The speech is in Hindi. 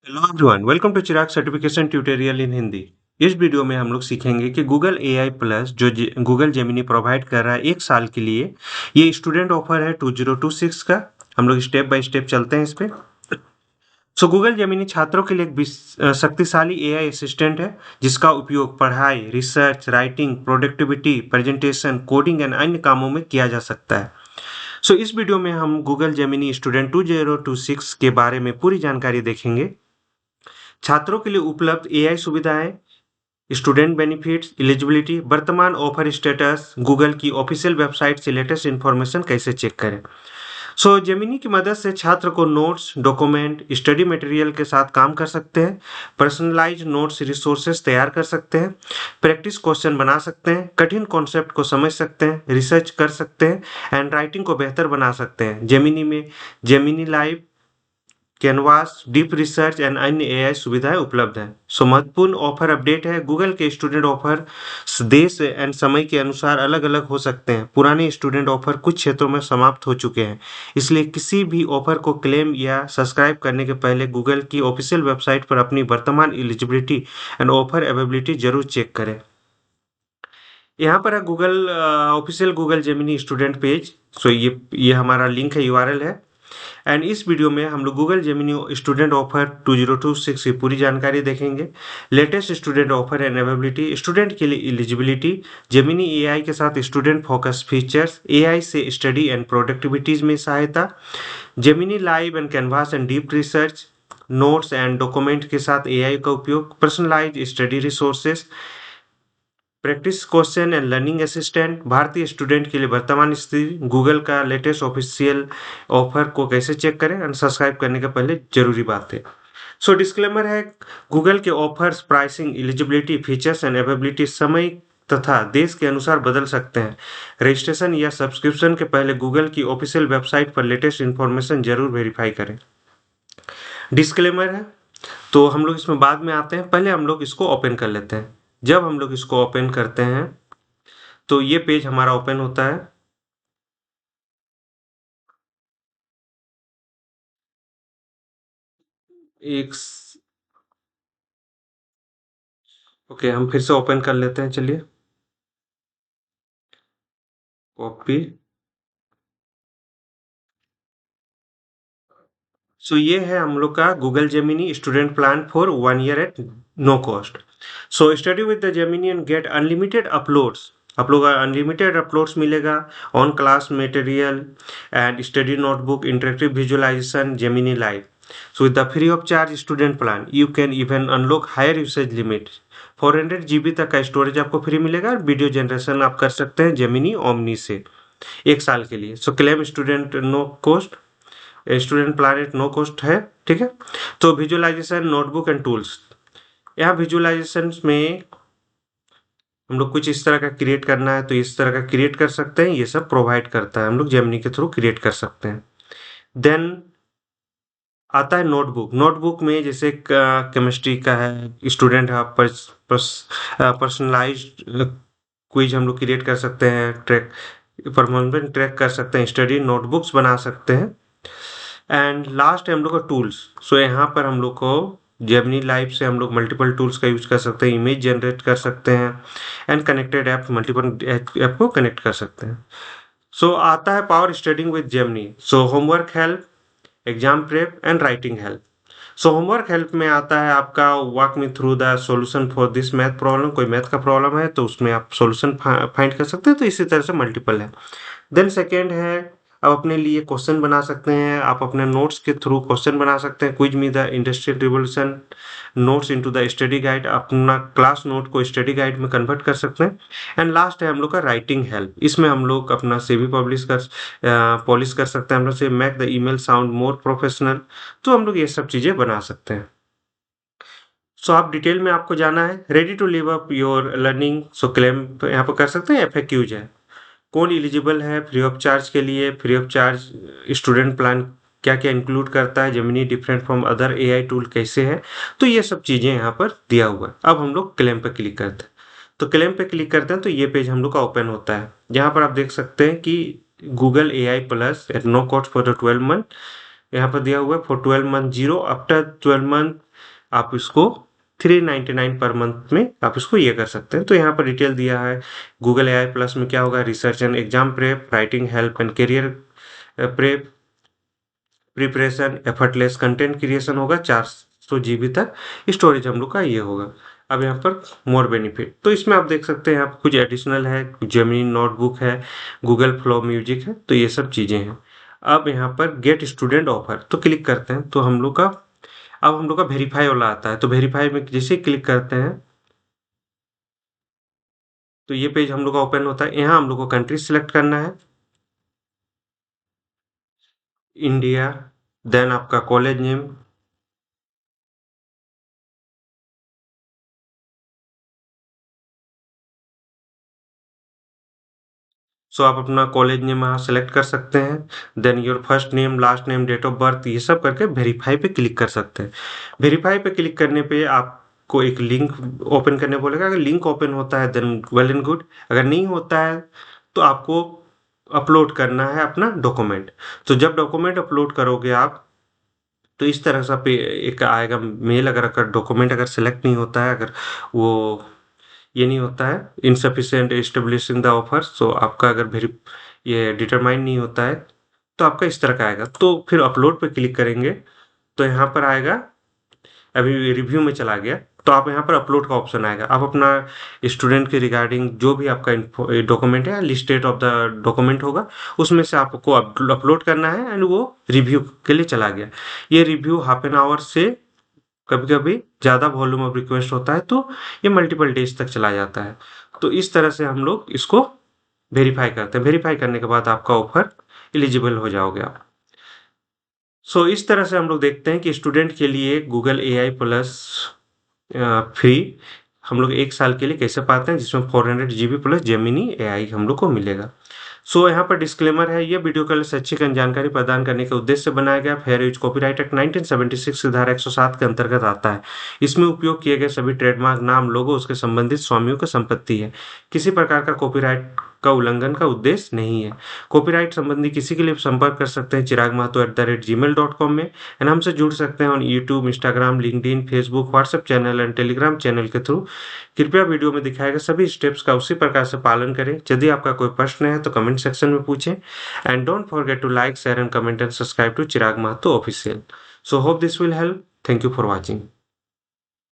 Hello everyone, welcome to Chirag certification tutorial in Hindi. इस वीडियो में हम लोग सीखेंगे कि गूगल एआई प्लस जो गूगल जेमिनी प्रोवाइड कर रहा है एक साल के लिए। ये स्टूडेंट ऑफर है 2026 का। हम लोग स्टेप बाय स्टेप चलते हैं इस पे। गूगल जेमिनी छात्रों के लिए एक शक्तिशाली एआई असिस्टेंट है जिसका उपयोग पढ़ाई, research, writing, productivity, presentation, coding and अन्य कामों में किया जा सकता है। इस वीडियो में हम गूगल जेमिनी स्टूडेंट 2026 के बारे में पूरी जानकारी देखेंगे। छात्रों के लिए उपलब्ध एआई सुविधाएं, स्टूडेंट बेनिफिट्स, एलिजिबिलिटी, वर्तमान ऑफर स्टेटस, गूगल की ऑफिशियल वेबसाइट से लेटेस्ट इन्फॉर्मेशन कैसे चेक करें। जेमिनी की मदद से छात्र को नोट्स, डॉक्यूमेंट, स्टडी मटेरियल के साथ काम कर सकते हैं, पर्सनलाइज नोट्स रिसोर्सेज तैयार कर सकते हैं, प्रैक्टिस क्वेश्चन बना सकते हैं, कठिन कॉन्सेप्ट को समझ सकते हैं, रिसर्च कर सकते हैं एंड राइटिंग को बेहतर बना सकते हैं। जेमिनी में Gemini live, canvas, deep research and अन्य एआई सुविधाएं उपलब्ध हैं। महत्वपूर्ण ऑफर अपडेट है। गूगल के स्टूडेंट ऑफर देश एंड समय के अनुसार अलग अलग हो सकते हैं। पुराने स्टूडेंट ऑफर कुछ क्षेत्रों में समाप्त हो चुके हैं, इसलिए किसी भी ऑफर को क्लेम या सब्सक्राइब करने के पहले गूगल की ऑफिशियल वेबसाइट पर अपनी वर्तमान एलिजिबिलिटी एंड ऑफर अवेलेबिलिटी जरूर चेक करें। यहाँ पर है Google official Google Gemini student page. ये हमारा लिंक है, यूआरएल है। एंड इस वीडियो में हम लोग गूगल जेमिनी स्टूडेंट ऑफर 2026 की पूरी जानकारी देखेंगे। Latest student offer and availability, student के लिए एलिजिबिलिटी, जेमिनी एआई के साथ स्टूडेंट फोकस फीचर्स, एआई से स्टडी एंड प्रोडक्टिविटीज में सहायता, Gemini live and canvas and deep research, notes and document के साथ एआई का उपयोग, personalise study resources, practice question and learning assistant, भारतीय स्टूडेंट के लिए वर्तमान स्थिति, गूगल का लेटेस्ट ऑफिशियल ऑफर को कैसे चेक करें एंड सब्सक्राइब करने के पहले जरूरी बात है। डिस्क्लेमर है, गूगल के offers, pricing, eligibility, features and availability समय तथा देश के अनुसार बदल सकते हैं। रजिस्ट्रेशन या सब्सक्रिप्शन के पहले गूगल की ऑफिशियल वेबसाइट पर लेटेस्ट इन्फॉर्मेशन जरूर वेरीफाई करें। डिस्क्लेमर है, तो हम लोग इसमें बाद में आते हैं, पहले हम लोग इसको ओपन कर लेते हैं। जब हम लोग इसको ओपन करते हैं तो ये पेज हमारा ओपन होता है। एक ओके, हम फिर से ओपन कर लेते हैं, चलिए। कॉपी। ये है हम लोग का Google Gemini student plan for 1 year at no cost. Study with the Gemini and get unlimited uploads. आप लोग अनलिमिटेड अपलोड्स मिलेगा, on class material and study notebook, interactive visualisation, Gemini live. With the free of charge student plan you can even unlock higher usage limit. 400 GB तक का स्टोरेज आपको फ्री मिलेगा। वीडियो जनरेशन आप कर सकते हैं जेमिनी ओमनी से एक साल के लिए। Claim student no cost, student plan at no cost है, ठीक है। विजुअलाइजेशन, नोटबुक एंड टूल्स, यहाँ विजुअलाइजेशन में हम लोग कुछ इस तरह का क्रिएट करना है तो इस तरह का क्रिएट कर सकते हैं। ये सब प्रोवाइड करता है, हम लोग जेमिनी के थ्रू क्रिएट कर सकते हैं। देन आता है नोटबुक। नोटबुक में जैसे केमिस्ट्री का है, स्टूडेंट है, पर्सनलाइज्ड क्विज हम लोग क्रिएट कर सकते हैं, ट्रैक परफॉर्मेंस ट्रैक कर सकते हैं, स्टडी नोटबुक्स बना सकते हैं। एंड लास्ट है हम लोग का टूल्स। यहाँ पर हम लोग को जेमिनी लाइव से हम लोग मल्टीपल टूल्स का यूज कर सकते हैं, इमेज जनरेट कर सकते हैं and connected app, multiple app को कनेक्ट कर सकते हैं। आता है power studying with Gemini. Homework help, exam prep and writing help. Homework help में आता है आपका walk me through the solution for this math problem. कोई मैथ का प्रॉब्लम है तो उसमें आप सॉल्यूशन फाइंड कर सकते हैं, तो इसी तरह से मल्टीपल है। देन सेकेंड है, आप अपने लिए क्वेश्चन बना सकते हैं, आप अपने नोट्स के थ्रू क्वेश्चन बना सकते हैं। Quiz me the industrial revolution notes into the study guide, अपना क्लास नोट को स्टडी गाइड में कन्वर्ट कर सकते हैं। एंड लास्ट है हम लोग का राइटिंग हेल्प। इसमें हम लोग अपना CV पॉलिश कर सकते हैं, हम लोग से make the email sound more professional. तो हम लोग ये सब चीज़ें बना सकते हैं। आप डिटेल में आपको जाना है, ready to live up your learning. Claim यहाँ पर कर सकते हैं। FAQs है, कौन एलिजिबल है फ्री ऑफ चार्ज के लिए, free of charge student plan क्या क्या इंक्लूड करता है, Gemini different from other AI tool कैसे है। तो ये सब चीज़ें यहाँ पर दिया हुआ है। अब हम लोग क्लेम पे क्लिक करते हैं। क्लेम पे क्लिक करते हैं तो ये पेज हम लोग का ओपन होता है। यहाँ पर आप देख सकते हैं कि Google AI plus at no cost for the 12 month यहाँ पर दिया हुआ है फॉर 12 मंथ 0, आफ्टर 12 मंथ आप इसको 399 पर मंथ में आप इसको ये कर सकते हैं। तो यहाँ पर डिटेल दिया है। गूगल एआई प्लस में क्या होगा, research and exam prep, writing help and career prep, preparation, effortless content creation होगा, 400 जीबी तक स्टोरेज हम लोग का ये होगा। अब यहाँ पर मोर बेनिफिट, तो इसमें आप देख सकते हैं यहाँ पर कुछ एडिशनल है, जेमिनी नोटबुक है, गूगल फ्लो म्यूजिक है, तो ये सब चीज़ें हैं। अब यहाँ पर गेट स्टूडेंट ऑफर तो क्लिक करते हैं तो हम लोग का अब हम लोग का वेरीफाई वाला आता है। तो वेरीफाई में जैसे क्लिक करते हैं तो ये पेज हम लोग का ओपन होता है। यहाँ हम लोग को कंट्री सिलेक्ट करना है, इंडिया, देन आपका कॉलेज नेम, सो आप अपना कॉलेज नेम यहाँ सेलेक्ट कर सकते हैं। Then your first name, last name, date of birth, ये सब करके वेरीफाई पे क्लिक कर सकते हैं। वेरीफाई पे क्लिक करने पे आपको एक लिंक ओपन करने बोलेगा। अगर लिंक ओपन होता है देन वेल एंड गुड, अगर नहीं होता है तो आपको अपलोड करना है अपना डॉक्यूमेंट। तो जब डॉक्यूमेंट अपलोड करोगे आप तो इस तरह से पे एक आएगा मेल। अगर डॉक्यूमेंट अगर सेलेक्ट नहीं होता है, अगर वो ये नहीं होता है इनसफिशिएंट एस्टेब्लिशिंग द ऑफर, सो आपका अगर ये डिटरमाइन नहीं होता है तो आपका इस तरह का आएगा। तो फिर अपलोड पे क्लिक करेंगे तो यहाँ पर आएगा, अभी रिव्यू में चला गया तो आप यहाँ पर अपलोड का ऑप्शन आएगा। आप अपना स्टूडेंट के रिगार्डिंग जो भी आपका डॉक्यूमेंट है, लिस्टेड ऑफ द डॉक्यूमेंट होगा, उसमें से आपको अपलोड करना है एंड वो रिव्यू के लिए चला गया। ये रिव्यू हाफ एन आवर से कभी कभी ज़्यादा वॉल्यूम ऑफ रिक्वेस्ट होता है तो ये मल्टीपल डेज तक चला जाता है। तो इस तरह से हम लोग इसको वेरीफाई करते हैं। वेरीफाई करने के बाद आपका ऑफर एलिजिबल हो जाओगे आप। सो इस तरह से हम लोग देखते हैं कि स्टूडेंट के लिए गूगल एआई प्लस फ्री हम लोग 1 साल के लिए कैसे पाते हैं, जिसमें 400 जीबी प्लस जेमिनी एआई हम लोग को मिलेगा। सो यहाँ पर डिस्क्लेमर है, ये वीडियो कल शैक्षिक जानकारी प्रदान करने के उद्देश्य से बनाया गया। फेयर यूज कॉपीराइट एक्ट 1976 की धारा 107 के अंतर्गत आता है। इसमें उपयोग किए गए सभी ट्रेडमार्क, नाम, लोगो उसके संबंधित स्वामियों की संपत्ति है। किसी प्रकार का कॉपीराइट का उल्लंघन का उद्देश्य नहीं है। कॉपीराइट संबंधी किसी के लिए संपर्क कर सकते हैं chiragmahto@gmail.com में, एंड हमसे जुड़ सकते हैं on YouTube, Instagram, LinkedIn, Facebook, WhatsApp channel and Telegram channel के थ्रू। कृपया वीडियो में दिखाए गए सभी स्टेप्स का उसी प्रकार से पालन करें। यदि आपका कोई प्रश्न है तो कमेंट सेक्शन में पूछें, and don't forget to like, share and comment and subscribe to Chirag Mahato official. So hope this will help. Thank you for watching.